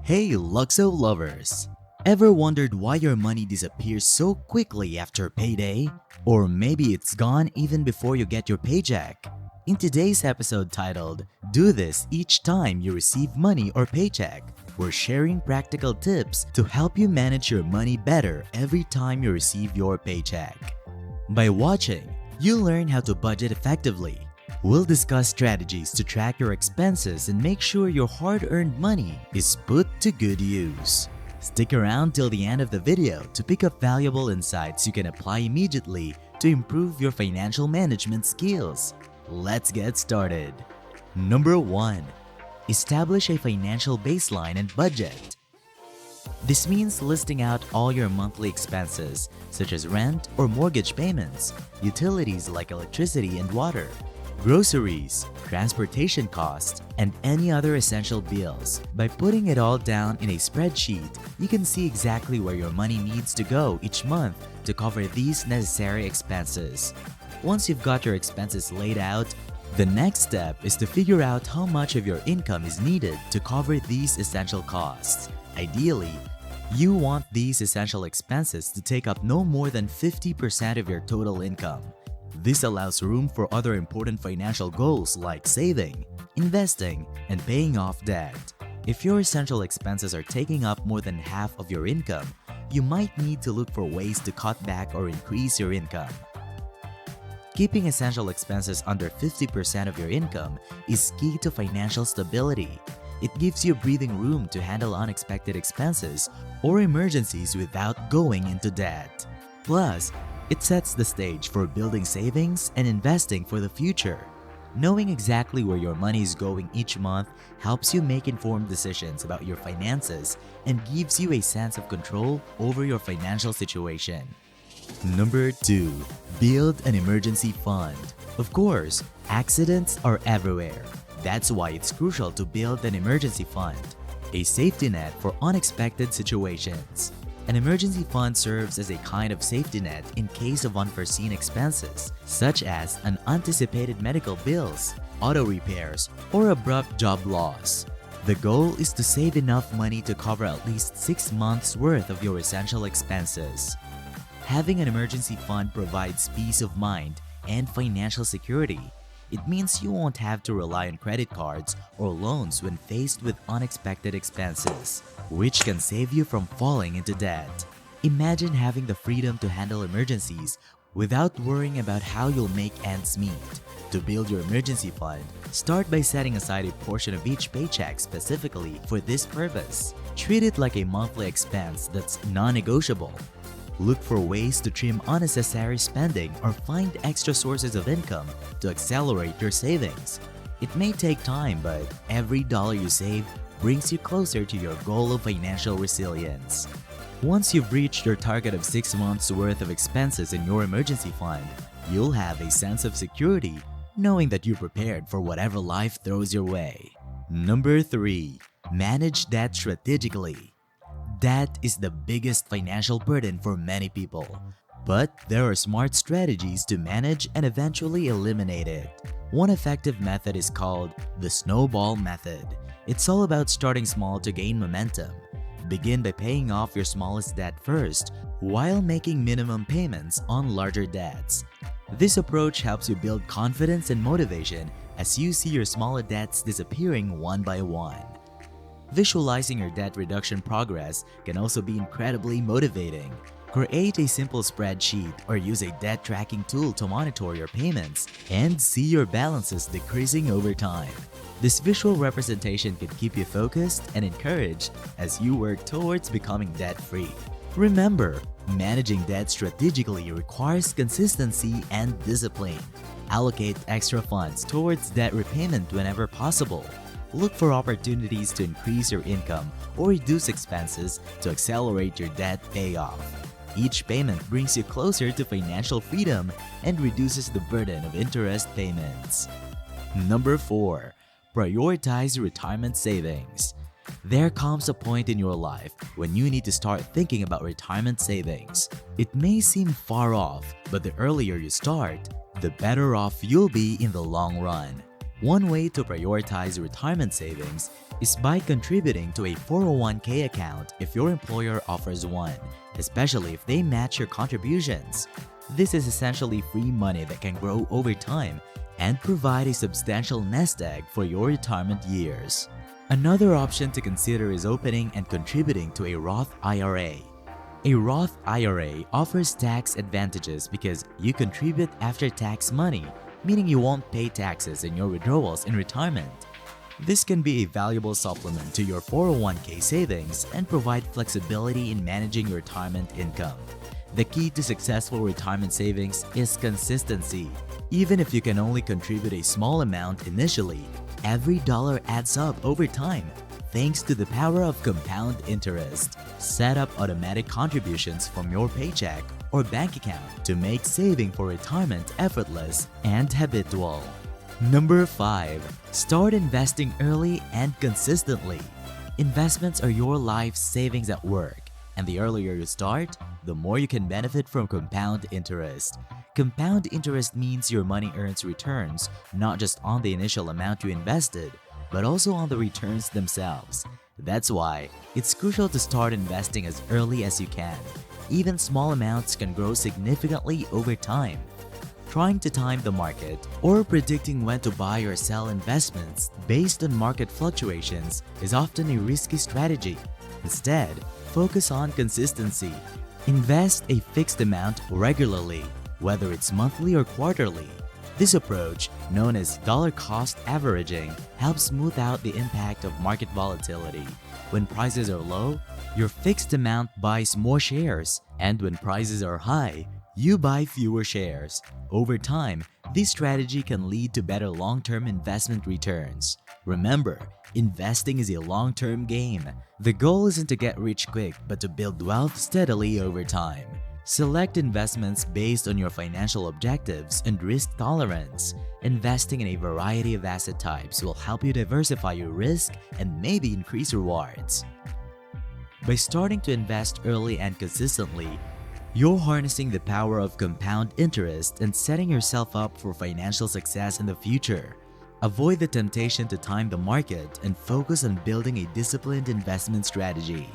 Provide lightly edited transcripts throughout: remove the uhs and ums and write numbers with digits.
Hey Luxo lovers! Ever wondered why your money disappears so quickly after payday? Or maybe it's gone even before you get your paycheck? In today's episode titled, "Do This Each Time You Receive Money or Paycheck," we're sharing practical tips to help you manage your money better every time you receive your paycheck. By watching, you'll learn how to budget effectively. We'll discuss strategies to track your expenses and make sure your hard-earned money is put to good use. Stick around till the end of the video to pick up valuable insights you can apply immediately to improve your financial management skills. Let's get started. Number 1. Establish a financial baseline and budget. This means listing out all your monthly expenses, such as rent or mortgage payments, utilities like electricity and water, groceries, transportation costs, and any other essential bills. By putting it all down in a spreadsheet, you can see exactly where your money needs to go each month to cover these necessary expenses. Once you've got your expenses laid out, the next step is to figure out how much of your income is needed to cover these essential costs. Ideally, you want these essential expenses to take up no more than 50% of your total income. This allows room for other important financial goals like saving, investing, and paying off debt. If your essential expenses are taking up more than half of your income, you might need to look for ways to cut back or increase your income. Keeping essential expenses under 50% of your income is key to financial stability. It gives you breathing room to handle unexpected expenses or emergencies without going into debt. Plus, it sets the stage for building savings and investing for the future. Knowing exactly where your money is going each month helps you make informed decisions about your finances and gives you a sense of control over your financial situation. Number 2. Build an emergency fund. Of course, accidents are everywhere. That's why it's crucial to build an emergency fund, a safety net for unexpected situations. An emergency fund serves as a kind of safety net in case of unforeseen expenses, such as unanticipated medical bills, auto repairs, or abrupt job loss. The goal is to save enough money to cover at least 6 months' worth of your essential expenses. Having an emergency fund provides peace of mind and financial security. It means you won't have to rely on credit cards or loans when faced with unexpected expenses, which can save you from falling into debt. Imagine having the freedom to handle emergencies without worrying about how you'll make ends meet. To build your emergency fund, start by setting aside a portion of each paycheck specifically for this purpose. Treat it like a monthly expense that's non-negotiable. Look for ways to trim unnecessary spending or find extra sources of income to accelerate your savings. It may take time, but every dollar you save brings you closer to your goal of financial resilience. Once you've reached your target of 6 months' worth of expenses in your emergency fund, you'll have a sense of security knowing that you're prepared for whatever life throws your way. Number 3. Manage debt strategically. Debt is the biggest financial burden for many people, but there are smart strategies to manage and eventually eliminate it. One effective method is called the snowball method. It's all about starting small to gain momentum. Begin by paying off your smallest debt first, while making minimum payments on larger debts. This approach helps you build confidence and motivation as you see your smaller debts disappearing one by one. Visualizing your debt reduction progress can also be incredibly motivating. Create a simple spreadsheet or use a debt tracking tool to monitor your payments and see your balances decreasing over time. This visual representation can keep you focused and encouraged as you work towards becoming debt-free. Remember, managing debt strategically requires consistency and discipline. Allocate extra funds towards debt repayment whenever possible. Look for opportunities to increase your income or reduce expenses to accelerate your debt payoff. Each payment brings you closer to financial freedom and reduces the burden of interest payments. Number 4. Prioritize retirement savings. There comes a point in your life when you need to start thinking about retirement savings. It may seem far off, but the earlier you start, the better off you'll be in the long run. One way to prioritize retirement savings is by contributing to a 401k account if your employer offers one, especially if they match your contributions. This is essentially free money that can grow over time and provide a substantial nest egg for your retirement years. Another option to consider is opening and contributing to a Roth IRA. A Roth IRA offers tax advantages because you contribute after-tax money, meaning you won't pay taxes in your withdrawals in retirement. This can be a valuable supplement to your 401k savings and provide flexibility in managing your retirement income. The key to successful retirement savings is consistency. Even if you can only contribute a small amount initially, every dollar adds up over time thanks to the power of compound interest. Set up automatic contributions from your paycheck or bank account to make saving for retirement effortless and habitual. Number 5. Start investing early and consistently. Investments are your life savings at work, and the earlier you start, the more you can benefit from compound interest. Compound interest means your money earns returns not just on the initial amount you invested, but also on the returns themselves. That's why it's crucial to start investing as early as you can. Even small amounts can grow significantly over time. Trying to time the market or predicting when to buy or sell investments based on market fluctuations is often a risky strategy. Instead, focus on consistency. Invest a fixed amount regularly, whether it's monthly or quarterly. This approach, known as dollar cost averaging, helps smooth out the impact of market volatility. When prices are low, your fixed amount buys more shares, and when prices are high, you buy fewer shares. Over time, this strategy can lead to better long-term investment returns. Remember, investing is a long-term game. The goal isn't to get rich quick, but to build wealth steadily over time. Select investments based on your financial objectives and risk tolerance. Investing in a variety of asset types will help you diversify your risk and maybe increase rewards. By starting to invest early and consistently, you're harnessing the power of compound interest and setting yourself up for financial success in the future. Avoid the temptation to time the market and focus on building a disciplined investment strategy.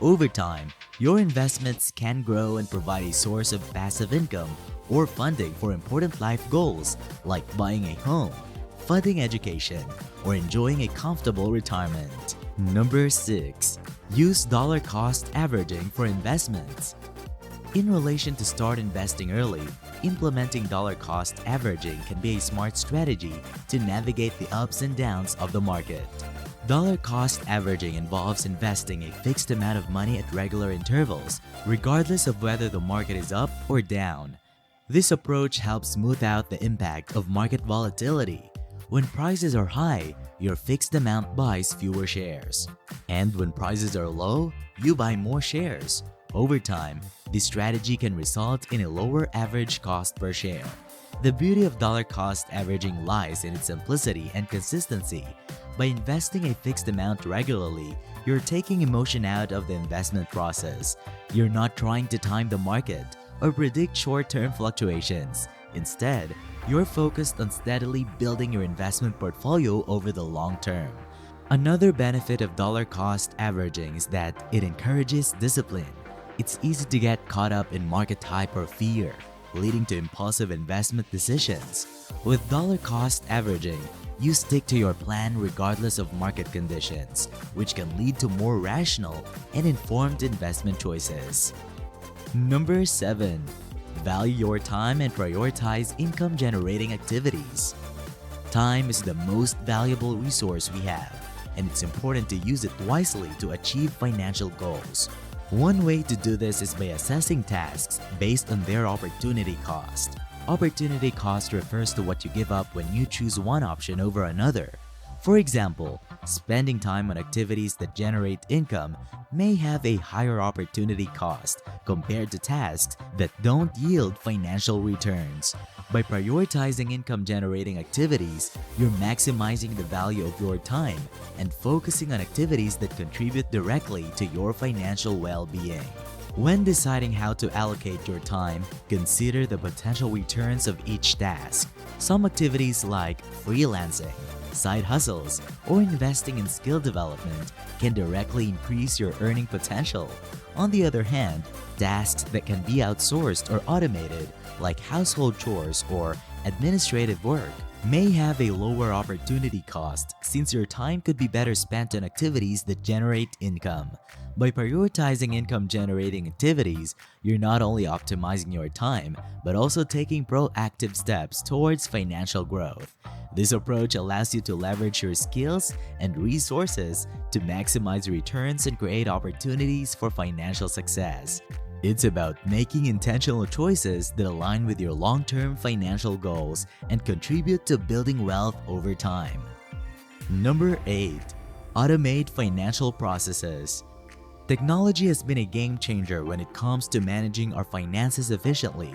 Over time, your investments can grow and provide a source of passive income or funding for important life goals like buying a home, funding education, or enjoying a comfortable retirement. Number 6. Use dollar cost averaging for investments. In relation to start investing early, implementing dollar cost averaging can be a smart strategy to navigate the ups and downs of the market. Dollar cost averaging involves investing a fixed amount of money at regular intervals, regardless of whether the market is up or down. This approach helps smooth out the impact of market volatility. When prices are high, your fixed amount buys fewer shares. And when prices are low, you buy more shares. Over time, this strategy can result in a lower average cost per share. The beauty of dollar cost averaging lies in its simplicity and consistency. By investing a fixed amount regularly, you're taking emotion out of the investment process. You're not trying to time the market or predict short-term fluctuations. Instead, you're focused on steadily building your investment portfolio over the long term. Another benefit of dollar cost averaging is that it encourages discipline. It's easy to get caught up in market hype or fear, leading to impulsive investment decisions. With dollar cost averaging, you stick to your plan regardless of market conditions, which can lead to more rational and informed investment choices. Number 7. Value your time and prioritize income-generating activities. Time is the most valuable resource we have, and it's important to use it wisely to achieve financial goals. One way to do this is by assessing tasks based on their opportunity cost. Opportunity cost refers to what you give up when you choose one option over another. For example, spending time on activities that generate income may have a higher opportunity cost compared to tasks that don't yield financial returns. By prioritizing income-generating activities, you're maximizing the value of your time and focusing on activities that contribute directly to your financial well-being. When deciding how to allocate your time, consider the potential returns of each task. Some activities like freelancing, side hustles, or investing in skill development can directly increase your earning potential. On the other hand, tasks that can be outsourced or automated, like household chores or administrative work, may have a lower opportunity cost since your time could be better spent on activities that generate income. By prioritizing income-generating activities, you're not only optimizing your time, but also taking proactive steps towards financial growth. This approach allows you to leverage your skills and resources to maximize returns and create opportunities for financial success. It's about making intentional choices that align with your long-term financial goals and contribute to building wealth over time. Number 8. Automate financial processes. Technology has been a game changer when it comes to managing our finances efficiently.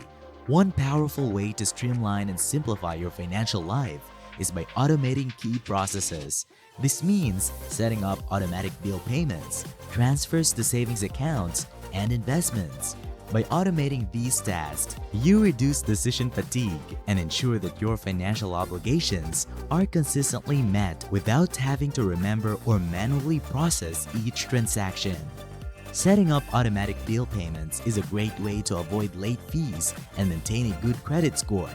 One powerful way to streamline and simplify your financial life is by automating key processes. This means setting up automatic bill payments, transfers to savings accounts, and investments. By automating these tasks, you reduce decision fatigue and ensure that your financial obligations are consistently met without having to remember or manually process each transaction. Setting up automatic bill payments is a great way to avoid late fees and maintain a good credit score.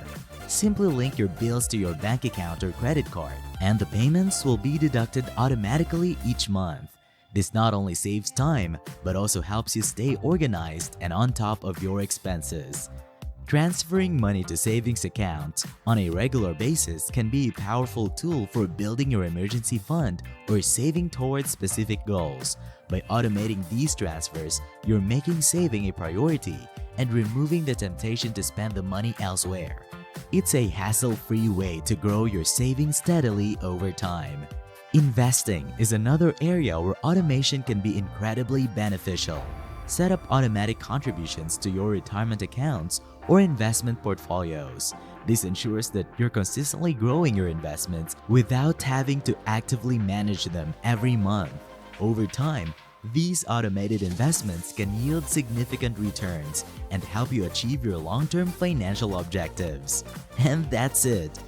Simply link your bills to your bank account or credit card, and the payments will be deducted automatically each month. This not only saves time, but also helps you stay organized and on top of your expenses. Transferring money to savings accounts on a regular basis can be a powerful tool for building your emergency fund or saving towards specific goals. By automating these transfers, you're making saving a priority and removing the temptation to spend the money elsewhere. It's a hassle-free way to grow your savings steadily over time. Investing is another area where automation can be incredibly beneficial. Set up automatic contributions to your retirement accounts or investment portfolios. This ensures that you're consistently growing your investments without having to actively manage them every month. Over time, these automated investments can yield significant returns and help you achieve your long-term financial objectives. And that's it.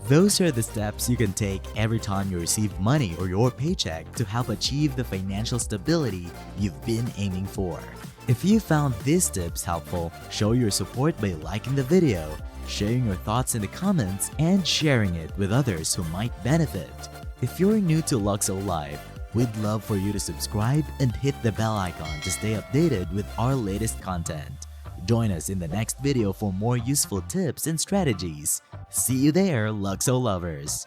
Those are the steps you can take every time you receive money or your paycheck to help achieve the financial stability you've been aiming for. If you found these tips helpful, show your support by liking the video, sharing your thoughts in the comments, and sharing it with others who might benefit. If you're new to Luxo-Life, we'd love for you to subscribe and hit the bell icon to stay updated with our latest content. Join us in the next video for more useful tips and strategies. See you there, Luxo lovers!